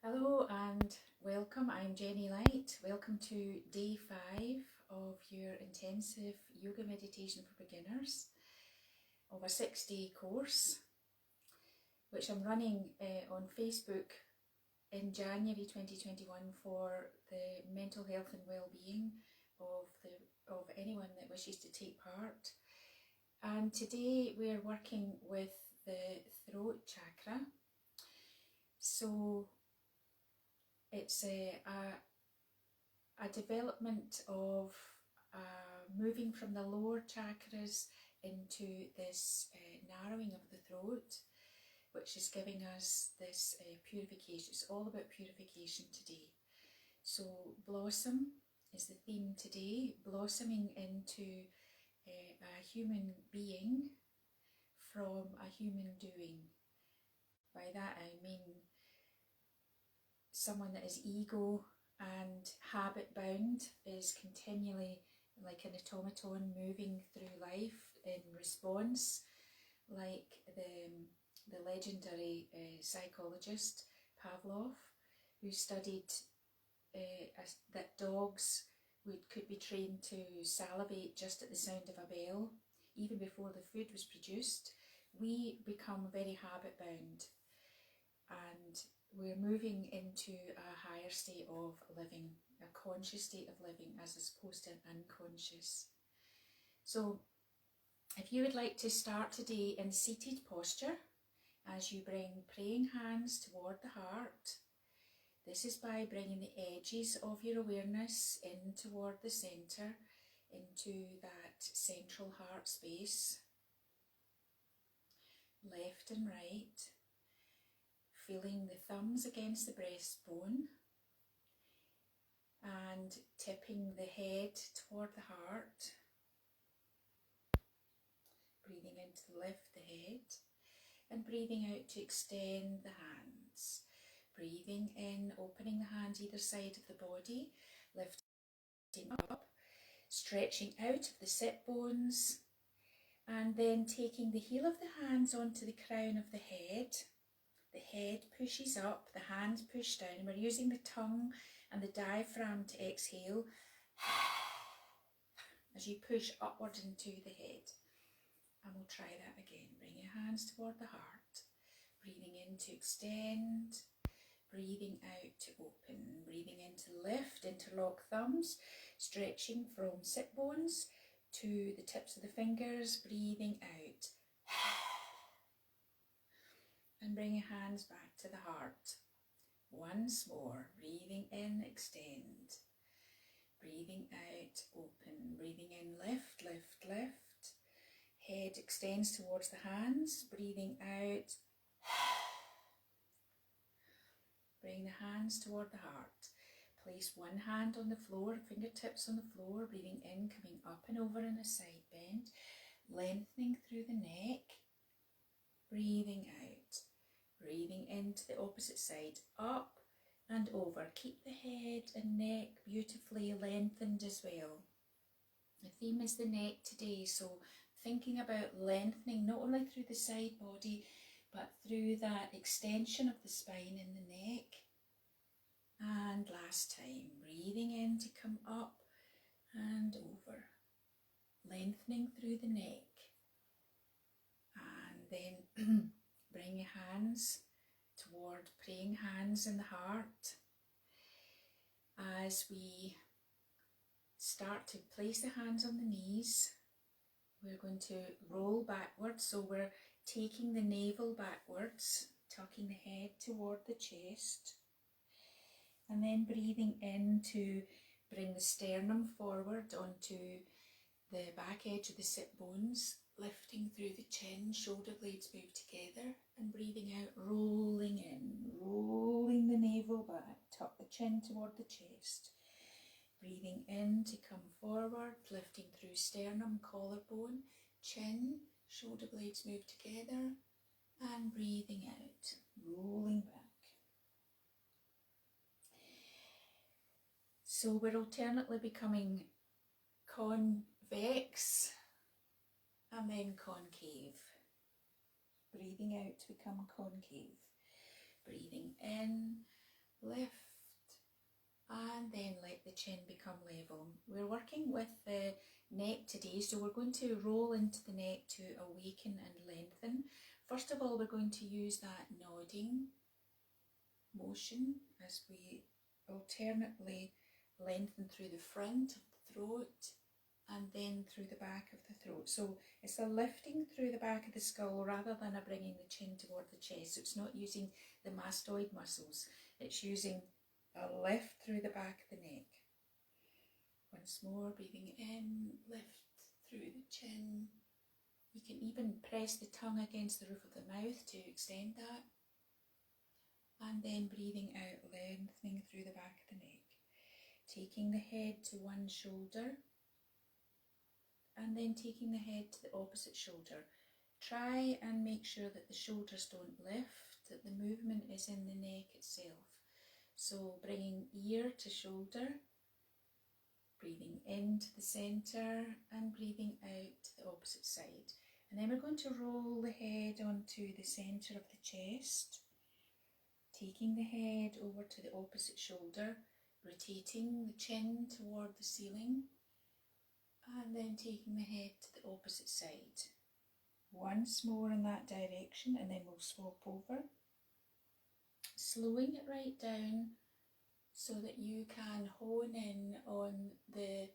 Hello and welcome. I'm Jenny Light. Welcome to day 5 of your intensive yoga meditation for beginners of a 6-day course, which I'm running on Facebook in January 2021 for the mental health and well-being of anyone that wishes to take part. And today we're working with the throat chakra. So it's a development of moving from the lower chakras into this narrowing of the throat, which is giving us this purification. It's all about purification today. So blossom is the theme today, blossoming into a human being from a human doing. By that I mean someone that is ego and habit bound, is continually like an automaton moving through life in response, like the legendary psychologist Pavlov, who studied that dogs could be trained to salivate just at the sound of a bell, even before the food was produced. We become very habit bound, and we're moving into a higher state of living, a conscious state of living, as opposed to an unconscious. So if you would like to start today in seated posture, as you bring praying hands toward the heart, this is by bringing the edges of your awareness in toward the centre, into that central heart space, left and right, feeling the thumbs against the breastbone and tipping the head toward the heart. Breathing in to lift the head and breathing out to extend the hands. Breathing in, opening the hands either side of the body, lifting up, stretching out of the sit bones, and then taking the heel of the hands onto the crown of the head. The head pushes up, the hands push down, and we're using the tongue and the diaphragm to exhale as you push upward into the head. And we'll try that again. Bring your hands toward the heart. Breathing in to extend, breathing out to open, breathing in to lift, interlock thumbs, stretching from sit bones to the tips of the fingers, breathing out. And bring your hands back to the heart. Once more, breathing in, extend. Breathing out, open. Breathing in, lift, lift, lift. Head extends towards the hands. Breathing out. Bring the hands toward the heart. Place one hand on the floor, fingertips on the floor. Breathing in, coming up and over in a side bend. Lengthening through the neck. Breathing out. Breathing into the opposite side, up and over. Keep the head and neck beautifully lengthened as well. The theme is the neck today, so thinking about lengthening not only through the side body, but through that extension of the spine in the neck. And last time, breathing in to come up and over, lengthening through the neck. And then bring your hands toward praying hands in the heart. As we start to place the hands on the knees, we're going to roll backwards. So we're taking the navel backwards, tucking the head toward the chest, and then breathing in to bring the sternum forward onto the back edge of the sit bones, lifting through the chin, shoulder blades move together, and breathing out, rolling in, rolling the navel back, tuck the chin toward the chest. Breathing in to come forward, lifting through sternum, collarbone, chin, shoulder blades move together, and breathing out, rolling back. So we're alternately becoming convex and then concave. Breathing out to become concave. Breathing in, lift, and then let the chin become level. We're working with the neck today, so we're going to roll into the neck to awaken and lengthen. First of all, we're going to use that nodding motion as we alternately lengthen through the front of the throat and then through the back of the throat. So it's a lifting through the back of the skull rather than a bringing the chin toward the chest. So it's not using the mastoid muscles, it's using a lift through the back of the neck. Once more, breathing in, lift through the chin. You can even press the tongue against the roof of the mouth to extend that. And then breathing out, lengthening through the back of the neck. Taking the head to one shoulder and then taking the head to the opposite shoulder. Try and make sure that the shoulders don't lift, that the movement is in the neck itself. So bringing ear to shoulder, breathing into the centre and breathing out to the opposite side. And then we're going to roll the head onto the centre of the chest, taking the head over to the opposite shoulder, rotating the chin toward the ceiling, and then taking the head to the opposite side. Once more in that direction, and then we'll swap over, slowing it right down so that you can hone in on the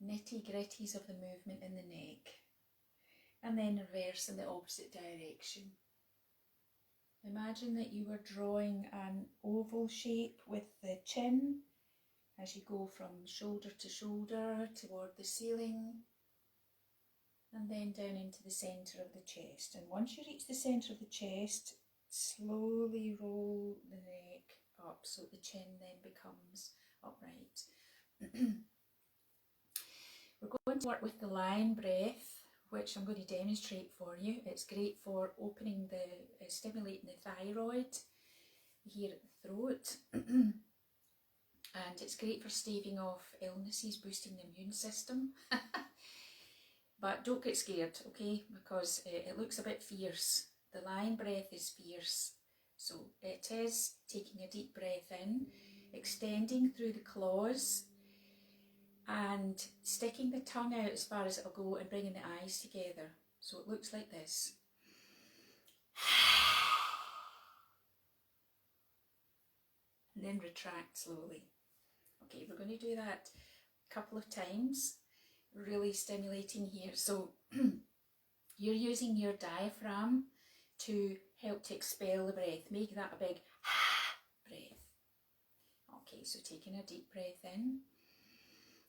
nitty-gritties of the movement in the neck, and then reverse in the opposite direction. Imagine that you were drawing an oval shape with the chin as you go from shoulder to shoulder toward the ceiling and then down into the centre of the chest. And once you reach the centre of the chest, slowly roll the neck up so the chin then becomes upright. We're going to work with the lion breath, which I'm going to demonstrate for you. It's great for opening stimulating the thyroid here at the throat. And it's great for staving off illnesses, boosting the immune system. But don't get scared, okay, because it looks a bit fierce. The lion breath is fierce. So it is taking a deep breath in, extending through the claws and sticking the tongue out as far as it'll go and bringing the eyes together. So it looks like this. And then retract slowly. Okay, we're going to do that a couple of times, really stimulating here. So you're using your diaphragm to help to expel the breath. Make that a big breath. Okay, so taking a deep breath in.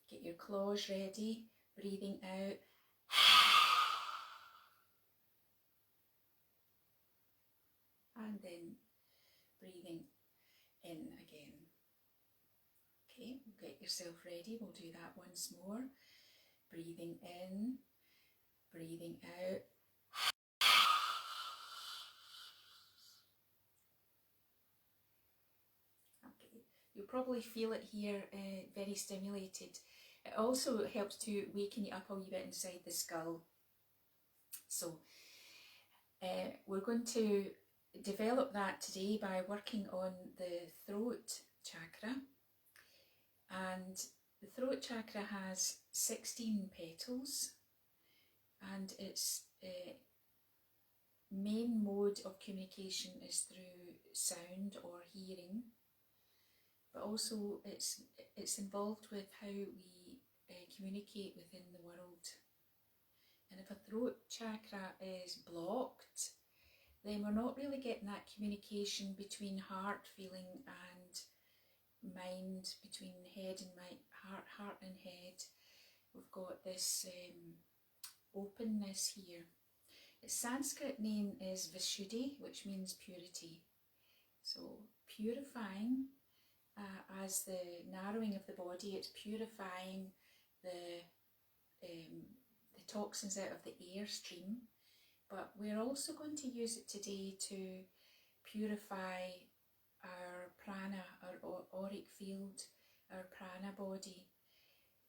Get your claws ready, breathing out. And then breathing in again. Okay, get yourself ready. We'll do that once more. Breathing in, breathing out. Okay, you'll probably feel it here, very stimulated. It also helps to waken you up a wee bit inside the skull. So we're going to develop that today by working on the throat chakra. And the throat chakra has 16 petals, and its main mode of communication is through sound or hearing, but also it's involved with how we communicate within the world. And if a throat chakra is blocked, then we're not really getting that communication between heart feeling and mind, between head and mind, heart and head. We've got this openness here. Its Sanskrit name is Vishuddhi, which means purity. So purifying, as the narrowing of the body, it's purifying the toxins out of the air stream. But we're also going to use it today to purify our prana, our auric field, our prana body.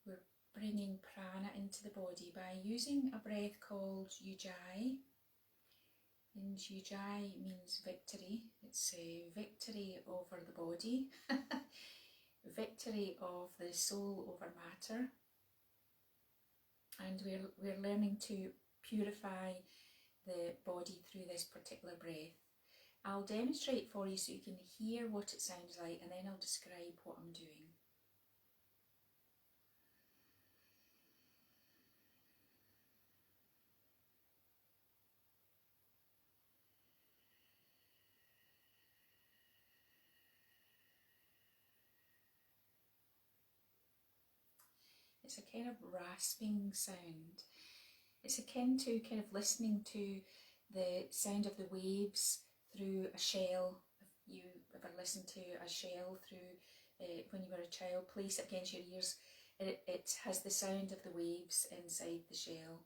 We're bringing prana into the body by using a breath called ujjayi. And ujjayi means victory. It It's a victory over the body, victory of the soul over matter, and we're learning to purify the body through this particular breath. I'll demonstrate for you so you can hear what it sounds like, and then I'll describe what I'm doing. It's a kind of rasping sound. It's akin to kind of listening to the sound of the waves through a shell. If you ever listened to a shell through when you were a child, place it against your ears. It has the sound of the waves inside the shell.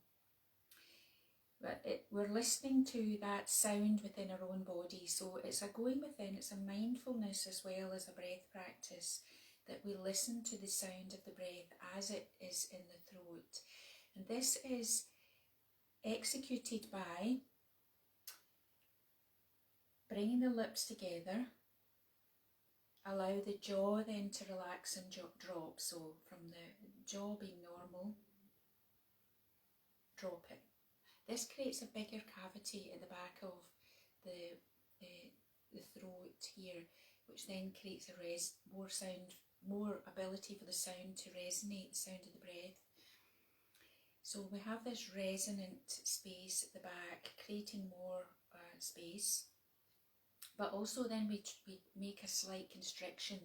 But we're listening to that sound within our own body. So it's a going within, it's a mindfulness as well as a breath practice, that we listen to the sound of the breath as it is in the throat. And this is executed by bringing the lips together. Allow the jaw then to relax and drop. So from the jaw being normal, drop it. This creates a bigger cavity at the back of the throat here, which then creates more ability for the sound to resonate, the sound of the breath. So we have this resonant space at the back, creating more space. But also then we make a slight constriction,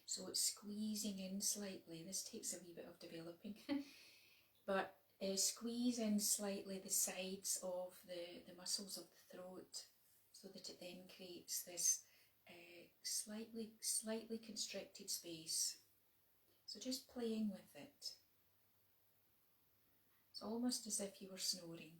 so it's squeezing in slightly. This takes a wee bit of developing. But squeeze in slightly the sides of the muscles of the throat, so that it then creates this slightly constricted space. So just playing with it. It's almost as if you were snoring.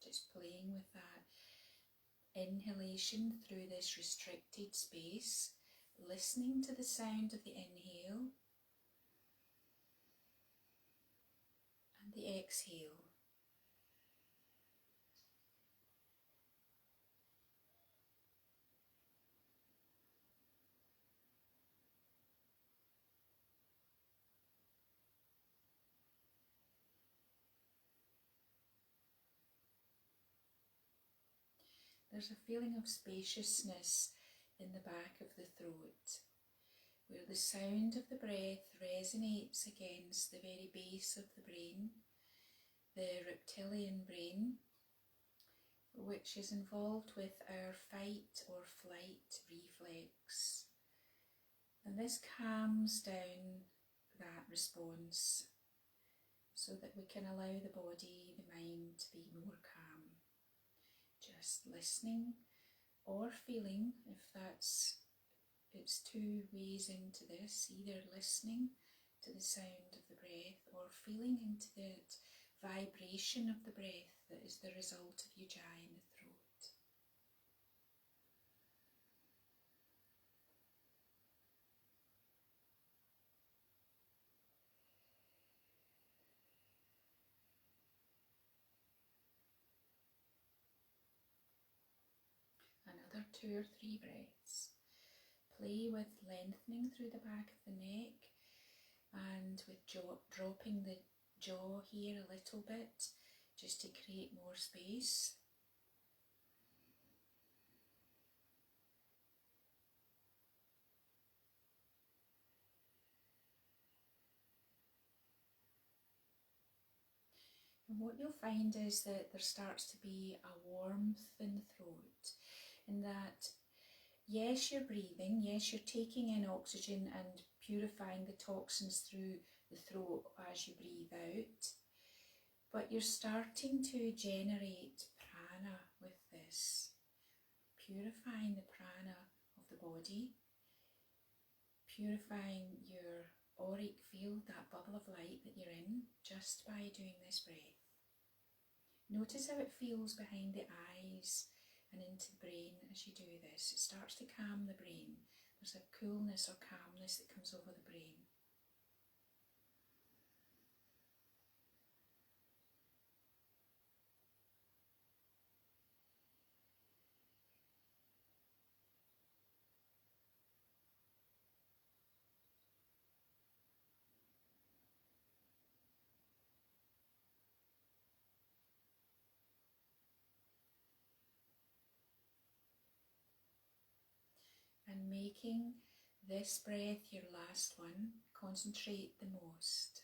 Just playing with that inhalation through this restricted space, listening to the sound of the inhale and the exhale. There's a feeling of spaciousness in the back of the throat, where the sound of the breath resonates against the very base of the brain, the reptilian brain, which is involved with our fight or flight reflex. And this calms down that response so that we can allow the body, the mind to be more calm. Just listening or feeling, if it's two ways into this, either listening to the sound of the breath or feeling into the vibration of the breath that is the result of ujjayi in the throat. Another 2 or 3 breaths. Play with lengthening through the back of the neck and with dropping the jaw here a little bit, just to create more space. And what you'll find is that there starts to be a warmth in the throat, in that yes, you're breathing, yes, you're taking in oxygen and purifying the toxins through the throat as you breathe out, but you're starting to generate prana with this, purifying the prana of the body, purifying your auric field, that bubble of light that you're in, just by doing this breath. Notice how it feels behind the eyes and into the brain as you do this. It starts to calm the brain. There's a coolness or calmness that comes over the brain. And making this breath your last one, concentrate the most.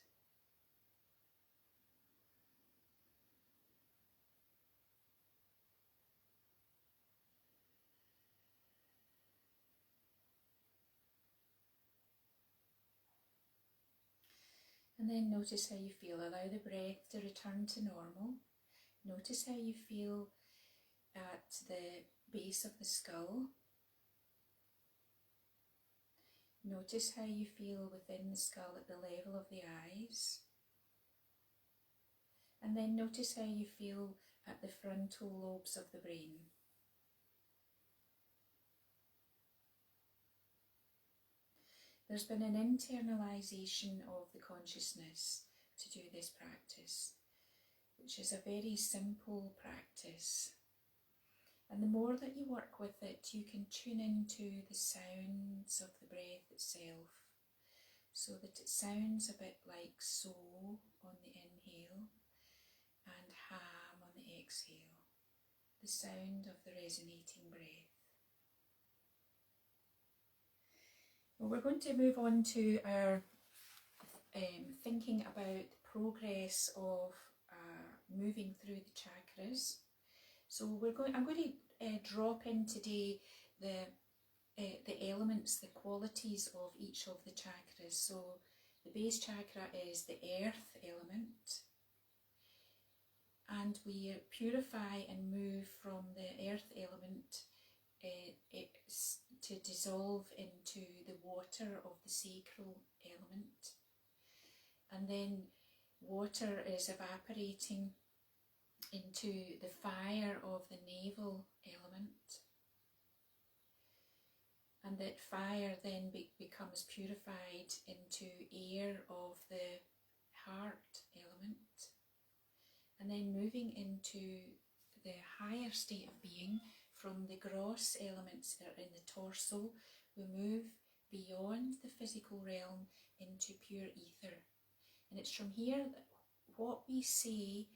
And then notice how you feel. Allow the breath to return to normal. Notice how you feel at the base of the skull. Notice how you feel within the skull at the level of the eyes. And then notice how you feel at the frontal lobes of the brain. There's been an internalisation of the consciousness to do this practice, which is a very simple practice. And the more that you work with it, you can tune into the sounds of the breath itself, so that it sounds a bit like so on the inhale and ham on the exhale, the sound of the resonating breath. Well, we're going to move on to our thinking about the progress of moving through the chakras. So I'm going to drop in today the elements, the qualities of each of the chakras. So the base chakra is the earth element, and we purify and move from the earth element to dissolve into the water of the sacral element. And then water is evaporating into the fire of the navel element, and that fire then becomes purified into air of the heart element, and then moving into the higher state of being from the gross elements that are in the torso, we move beyond the physical realm into pure ether. And it's from here that what we say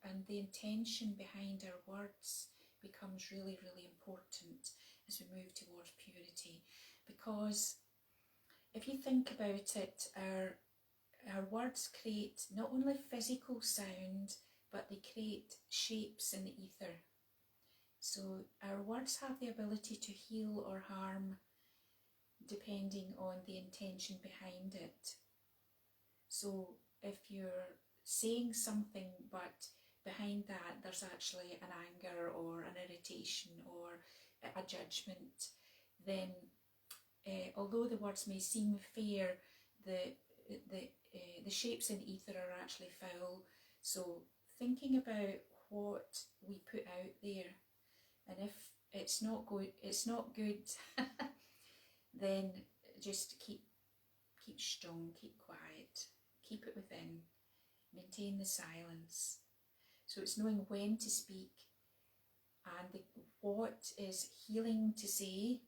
and the intention behind our words becomes really, really important as we move towards purity. Because if you think about it, our words create not only physical sound, but they create shapes in the ether. So our words have the ability to heal or harm depending on the intention behind it. So if you're saying something but behind that there's actually an anger or an irritation or a judgment, then although the words may seem fair, the shapes in ether are actually foul. So thinking about what we put out there, and if it's not good, then just keep strong, keep quiet, keep it within, maintain the silence. So it's knowing when to speak and what is healing to say,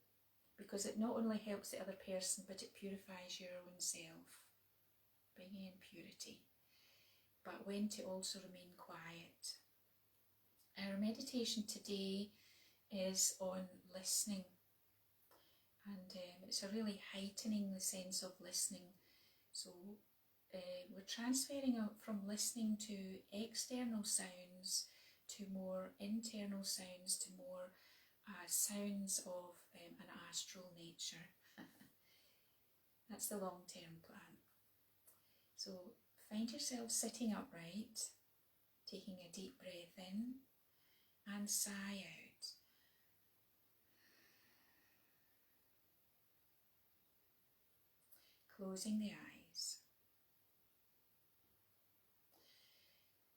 because it not only helps the other person, but it purifies your own self, bringing in purity. But when to also remain quiet. Our meditation today is on listening, and it's a really heightening the sense of listening. So we're transferring out from listening to external sounds to more internal sounds, to more sounds of an astral nature. That's the long-term plan. So find yourself sitting upright, taking a deep breath in and sigh out. Closing the eyes.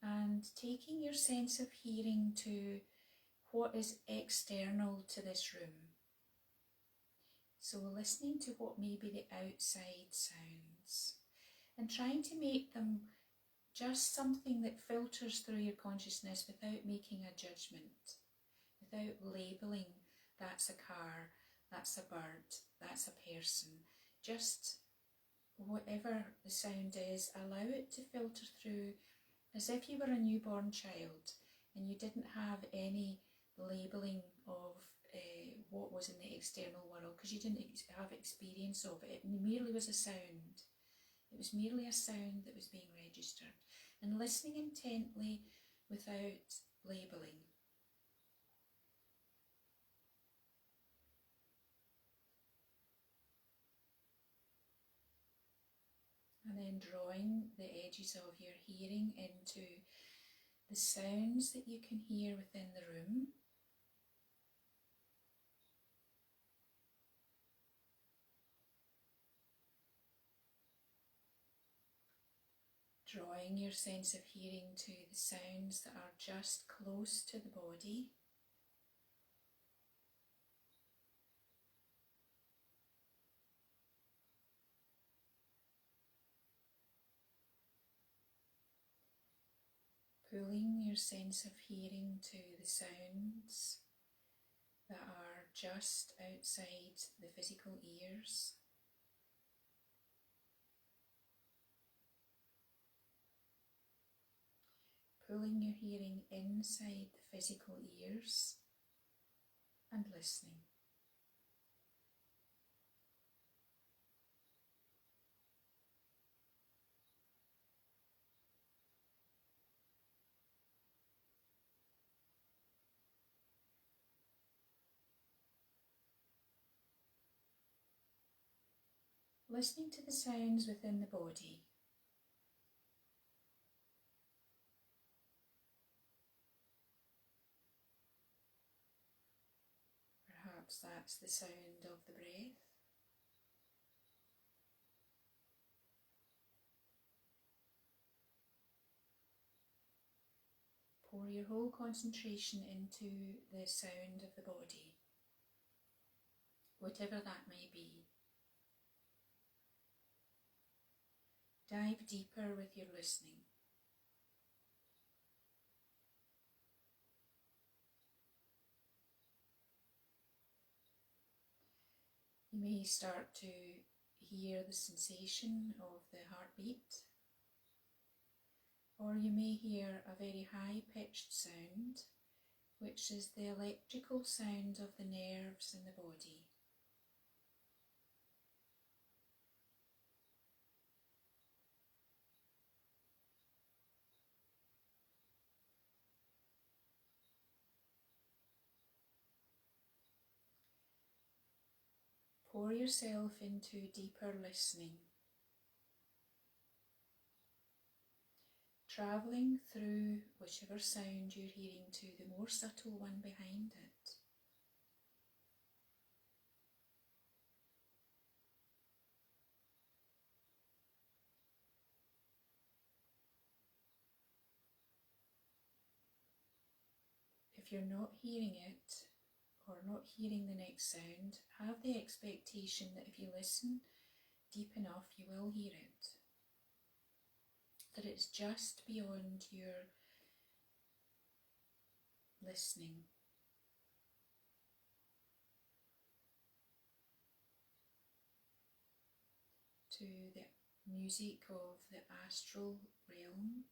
And taking your sense of hearing to what is external to this room. So listening to what may be the outside sounds and trying to make them just something that filters through your consciousness without making a judgment, without labelling, that's a car, that's a bird, that's a person. Just whatever the sound is, allow it to filter through as if you were a newborn child and you didn't have any labelling of what was in the external world, because you didn't have experience of it. It merely was a sound. It was merely a sound that was being registered. And listening intently without labelling. And then drawing the edges of your hearing into the sounds that you can hear within the room. Drawing your sense of hearing to the sounds that are just close to the body. Pulling your sense of hearing to the sounds that are just outside the physical ears. Pulling your hearing inside the physical ears and listening. Listening to the sounds within the body. Perhaps that's the sound of the breath. Pour your whole concentration into the sound of the body, whatever that may be. Dive deeper with your listening. You may start to hear the sensation of the heartbeat, or you may hear a very high-pitched sound, which is the electrical sound of the nerves in the body. Pour yourself into deeper listening, travelling through whichever sound you're hearing to the more subtle one behind it. If you're not hearing it, or not hearing the next sound, have the expectation that if you listen deep enough, you will hear it. That it's just beyond your listening. To the music of the astral realm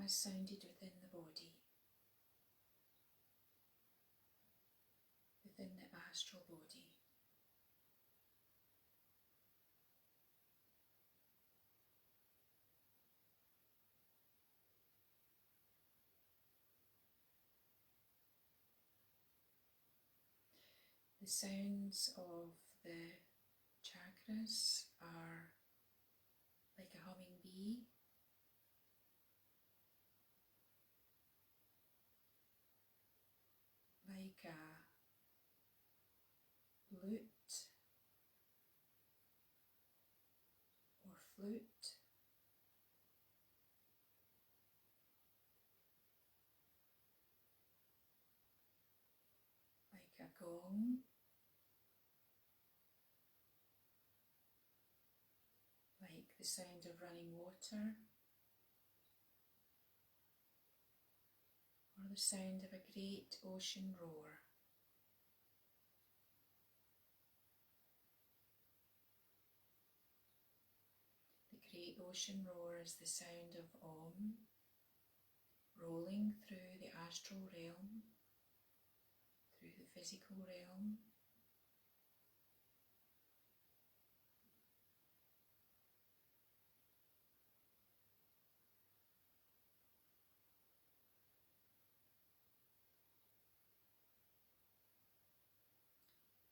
as sounded within the body, within the astral body. The sounds of the chakras are like a humming bee, like a lute or flute, like a gong, like the sound of running water, or the sound of a great ocean roar. The great ocean roar is the sound of Om rolling through the astral realm, through the physical realm.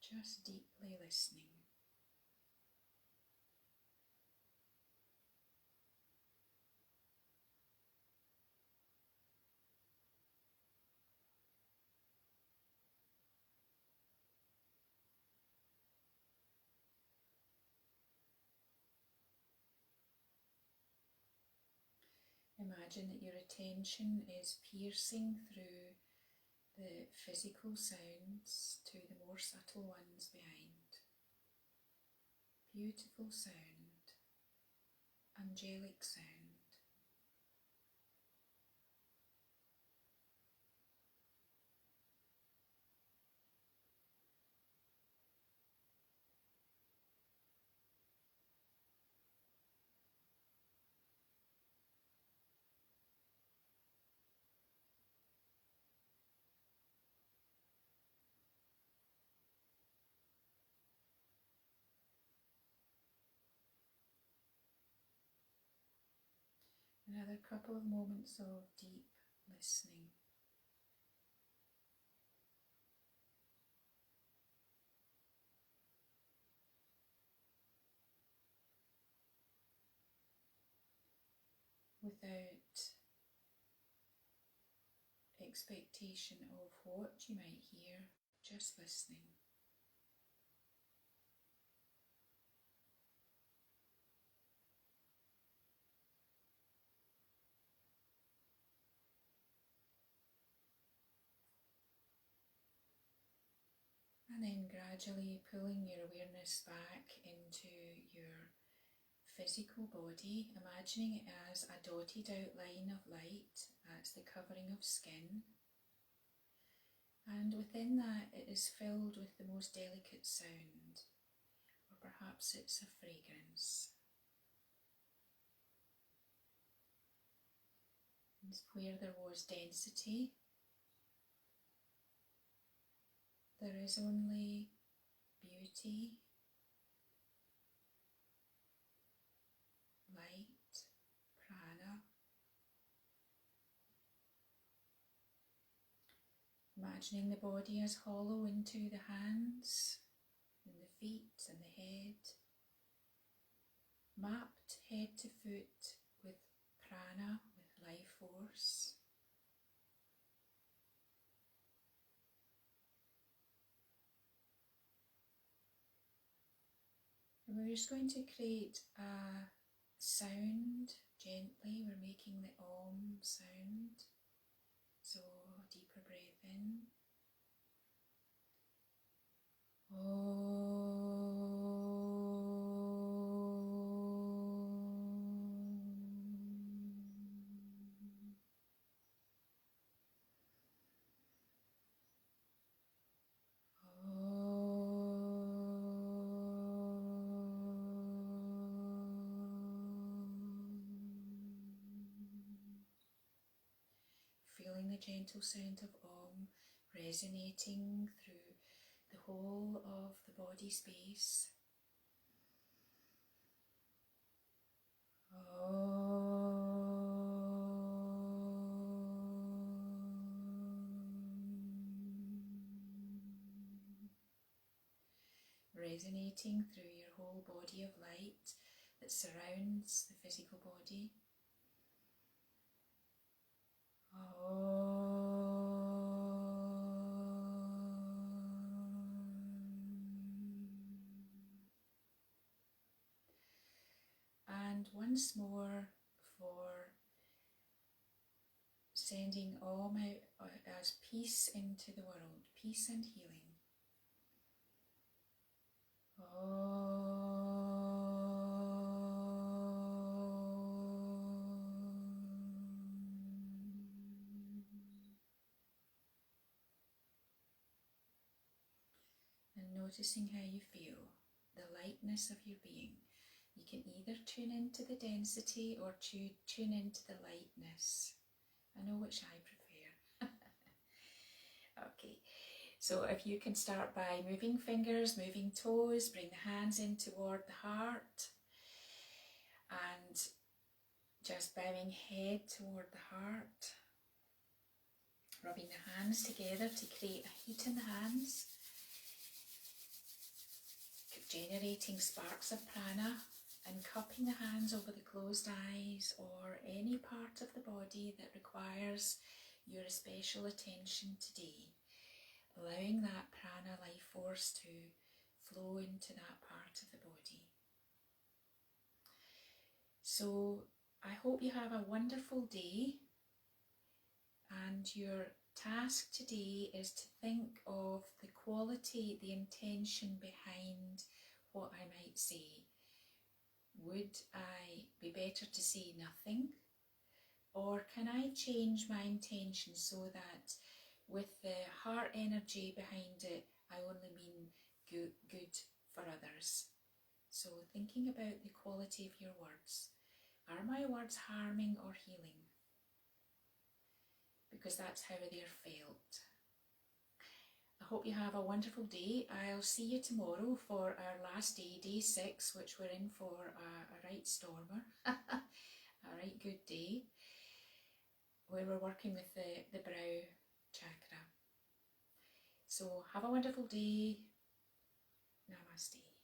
Just deeply listening. Imagine that your attention is piercing through the physical sounds to the more subtle ones behind. Beautiful sound, angelic sound. Another couple of moments of deep listening. Without expectation of what you might hear, just listening. And then gradually pulling your awareness back into your physical body, imagining it as a dotted outline of light. That's the covering of skin. And within that it is filled with the most delicate sound, or perhaps it's a fragrance. And where there was density, there is only beauty, light, prana. Imagining the body as hollow into the hands and the feet and the head, mapped head to foot with prana, with life force. And we're just going to create a sound gently. We're making the Om sound. So deeper breath in. Feeling the gentle sound of Om resonating through the whole of the body space. Resonating through your whole body of light that surrounds the physical body. And once more for sending Om out as peace into the world, peace and healing. noticing how you feel, the lightness of your being. You can either tune into the density or tune into the lightness. I know which I prefer. Okay, so if you can start by moving fingers, moving toes, bring the hands in toward the heart, and just bowing head toward the heart, rubbing the hands together to create a heat in the hands, generating sparks of prana, and cupping the hands over the closed eyes or any part of the body that requires your special attention today, allowing that prana life force to flow into that part of the body. So I hope you have a wonderful day, and your task today is to think of the quality, the intention behind what I might say. Would I be better to say nothing? Or can I change my intention so that with the heart energy behind it, I only mean good for others? So thinking about the quality of your words. Are my words harming or healing? Because that's how they're felt. I hope you have a wonderful day. I'll see you tomorrow for our last day, day 6, which we're in for a right stormer, a right good day, where we're working with the brow chakra. So have a wonderful day. Namaste.